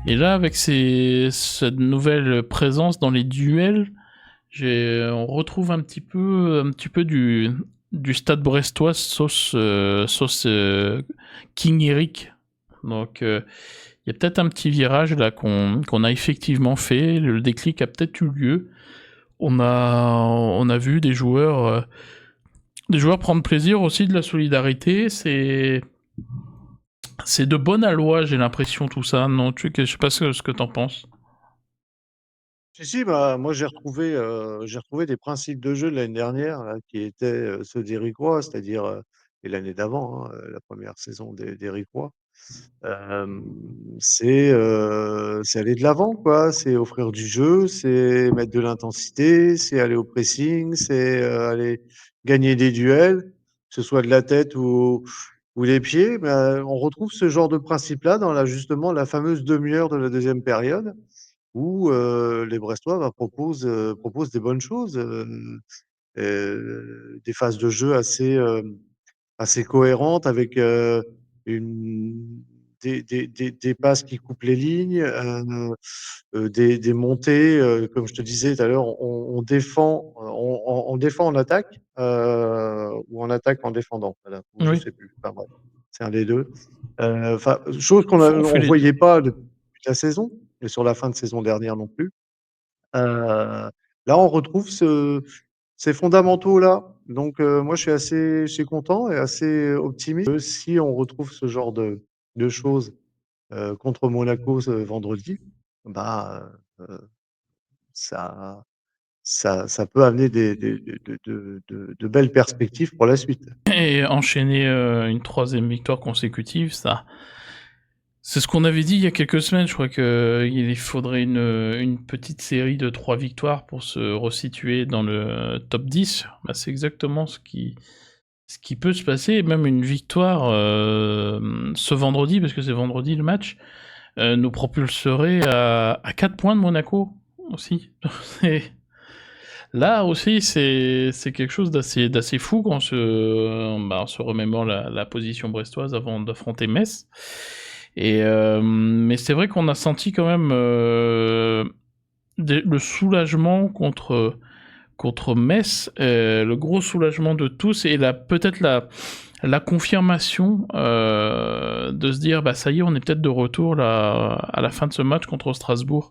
Et là, avec cette nouvelle présence dans les duels, on retrouve un petit peu du Stade Brestois sauce King Eric. Donc, il y a peut-être un petit virage là qu'on a effectivement fait. Le déclic a peut-être eu lieu. On a vu des joueurs prendre plaisir aussi, de la solidarité. C'est de bonne aloi, j'ai l'impression, tout ça. Non, je sais pas ce que t'en penses. Si, bah, moi j'ai retrouvé des principes de jeu de l'année dernière là, qui étaient ceux des Riquois, c'est-à-dire, et l'année d'avant, hein, la première saison des Riquois. C'est aller de l'avant, quoi. C'est offrir du jeu, c'est mettre de l'intensité, c'est aller au pressing, c'est aller gagner des duels, que ce soit de la tête ou les pieds. Ben, on retrouve ce genre de principe-là dans justement la fameuse demi-heure de la deuxième période où les Brestois proposent des bonnes choses, des phases de jeu assez cohérentes avec une, des passes qui coupent les lignes, des montées, comme je te disais tout à l'heure, on défend en attaque ou en attaque en défendant. Voilà, ou je Oui, sais plus. Enfin, bref, c'est un des deux. Enfin, chose on fait on les deux. voyait pas depuis la saison, et sur la fin de saison dernière non plus. Là, on retrouve ces fondamentaux-là. Donc, moi, je suis content et assez optimiste. Si on retrouve ce genre de choses contre Monaco ce vendredi, bah, ça, ça peut amener de belles perspectives pour la suite. Et enchaîner une troisième victoire consécutive, ça, c'est ce qu'on avait dit il y a quelques semaines. Je crois qu'il faudrait une petite série de 3 victoires pour se resituer dans le top 10. Bah, c'est exactement ce qui peut se passer. Et même une victoire ce vendredi, parce que c'est vendredi le match, nous propulserait à 4 points de Monaco aussi. Là aussi, c'est quelque chose d'assez fou quand on se remémore la position brestoise avant d'affronter Metz. Mais c'est vrai qu'on a senti quand même le soulagement contre Metz, le gros soulagement de tous, et peut-être la confirmation de se dire, bah ça y est, on est peut-être de retour là, à la fin de ce match contre Strasbourg.